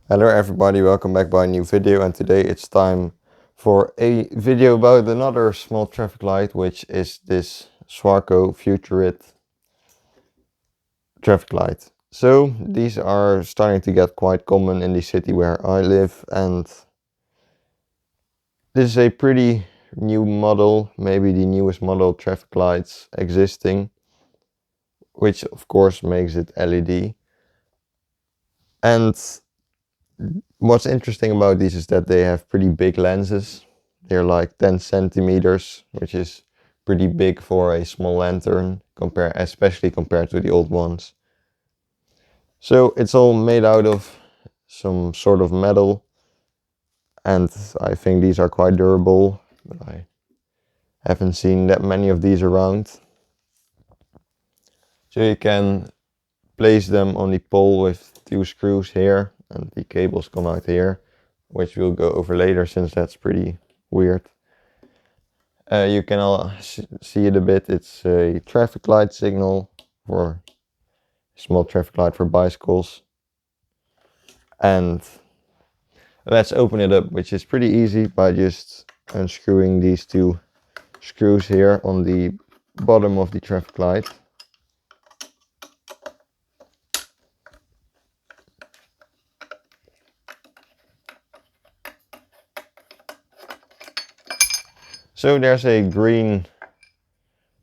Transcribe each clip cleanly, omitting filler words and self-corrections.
Hello everybody, welcome back by a new video, and today it's time for a video about another small traffic light, which is this Swarco Futurit traffic light. So these are starting to get quite common in the city where I live, and this is a pretty new model, maybe the newest model of traffic lights existing, which of course makes it LED. And what's interesting about these is that they have pretty big lenses. They're like 10 centimeters, which is pretty big for a small lantern, especially compared to the old ones. So it's all made out of some sort of metal, and I think these are quite durable, but I haven't seen that many of these around. So you can place them on the pole with two screws here, and the cables come out here, which we'll go over later since that's pretty weird. You can all see it a bit. It's a traffic light signal for a small traffic light for bicycles. And let's open it up, which is pretty easy by just unscrewing these two screws here on the bottom of the traffic light. So there's a green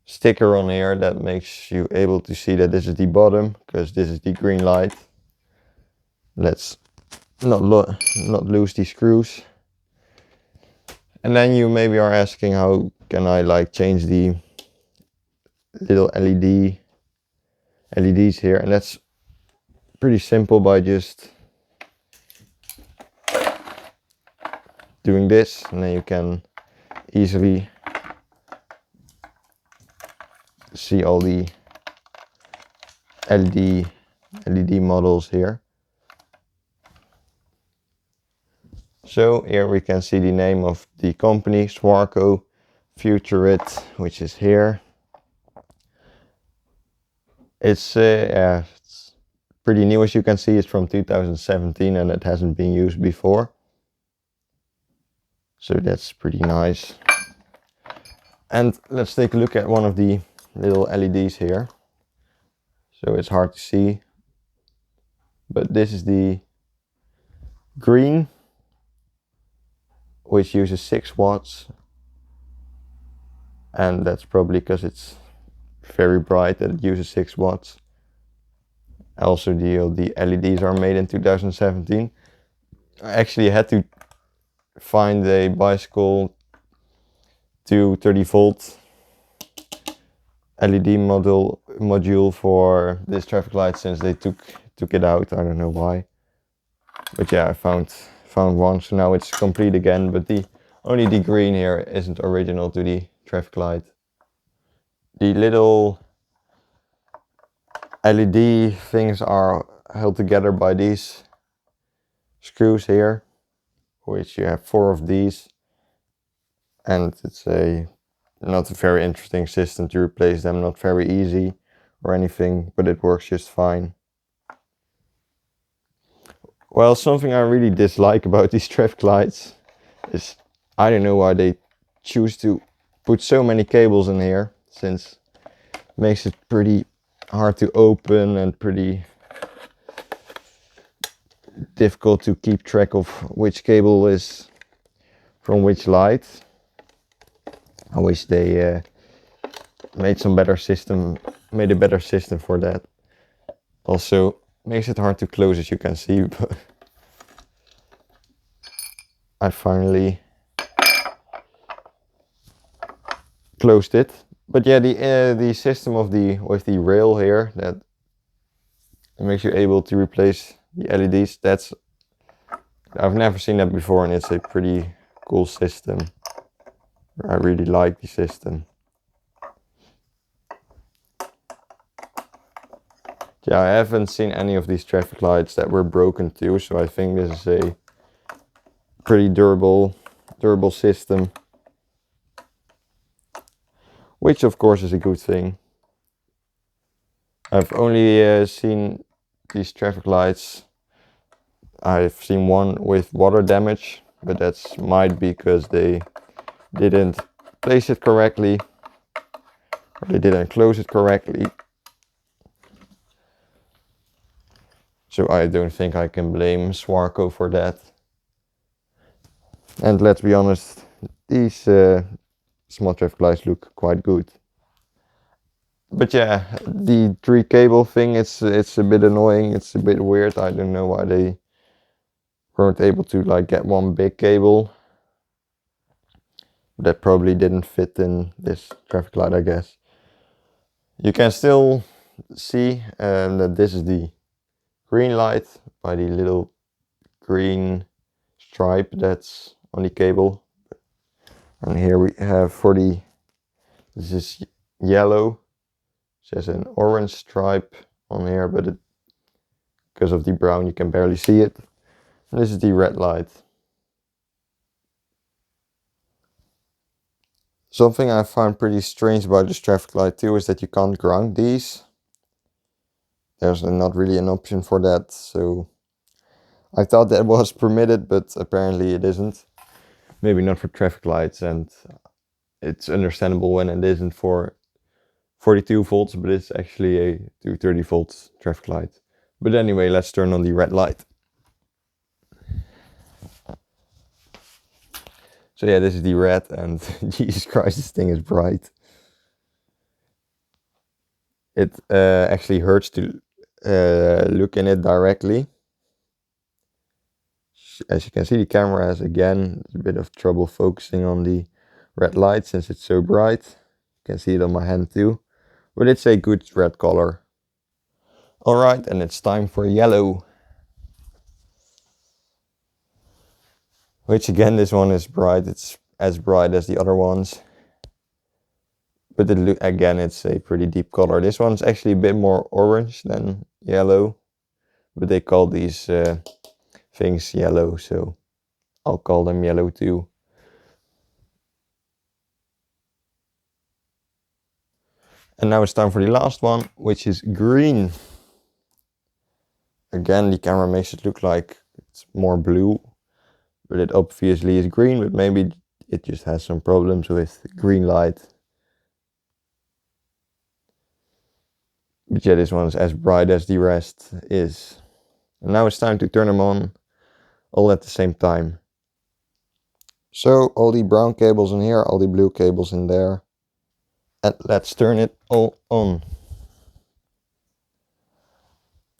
sticker on here that makes you able to see that this is the bottom, because this is the green light. Let's not lose these screws. And then you maybe are asking, how can I like change the little LEDs here? And that's pretty simple by just doing this, and then you can easily see all the LED models here. So here we can see the name of the company, Swarco Futurit, which is here. It's pretty new, as you can see. It's from 2017 and it hasn't been used before. So that's pretty nice. And let's take a look at one of the little LEDs here. So it's hard to see, but this is the green, which uses 6 watts. And that's probably because it's very bright that it uses 6 watts. Also, the LEDs are made in 2017. I actually had to find a bicycle to 30 volt LED module for this traffic light, since they took it out. I don't know why, but yeah, I found one, so now it's complete again. But only the green here isn't original to the traffic light. The little LED things are held together by these screws here, which you have 4 of these, and it's not a very interesting system to replace them, not very easy or anything, but it works just fine. Well, something I really dislike about these traffic lights is, I don't know why they choose to put so many cables in here, since it makes it pretty hard to open and pretty difficult to keep track of which cable is from which light. I wish they made a better system for that. Also makes it hard to close, as you can see, but I finally closed it. But yeah, the system with the rail here, that it makes you able to replace the LEDs. I've never seen that before, and it's a pretty cool system. I really like the system. Yeah, I haven't seen any of these traffic lights that were broken too, so I think this is a pretty durable system, which of course is a good thing. I've only seen these traffic lights I've seen one with water damage, but that's might be because they didn't place it correctly, or they didn't close it correctly. So I don't think I can blame Swarco for that. And let's be honest, these small traffic lights look quite good. But yeah, the 3 cable thing, it's a bit annoying, it's a bit weird. I don't know why they weren't able to like get one big cable. That probably didn't fit in this traffic light, I guess. You can still see that this is the green light by the little green stripe that's on the cable. And here we have this is yellow. There's an orange stripe on here, but because of the brown you can barely see it. And this is the red light. Something I find pretty strange about this traffic light too is that you can't ground these. There's not really an option for that, so I thought that was permitted, but apparently it isn't. Maybe not for traffic lights, and it's understandable when it isn't for 42 volts, but it's actually a 230 volts traffic light. But anyway, let's turn on the red light. So yeah, this is the red, and Jesus Christ, this thing is bright. It actually hurts to look in it directly. As you can see, the camera has again a bit of trouble focusing on the red light since it's so bright. You can see it on my hand too, but it's a good red color. Alright, and it's time for yellow. Which again, this one is bright, it's as bright as the other ones. But again, it's a pretty deep color. This one's actually a bit more orange than yellow, but they call these things yellow, so I'll call them yellow too. And now it's time for the last one, which is green. Again, the camera makes it look like it's more blue, but it obviously is green, but maybe it just has some problems with green light. But yeah, this one's as bright as the rest is. And now it's time to turn them on, all at the same time. So all the brown cables in here, all the blue cables in there. And let's turn it all on.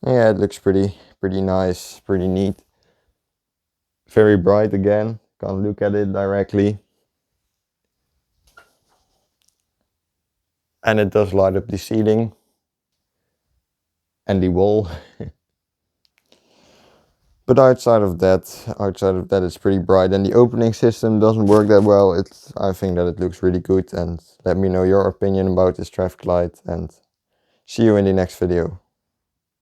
Yeah, it looks pretty nice, pretty neat. Very bright again, can't look at it directly. And it does light up the ceiling and the wall. But outside of that it's pretty bright, and the opening system doesn't work that well. I think that it looks really good, and let me know your opinion about this traffic light, and see you in the next video.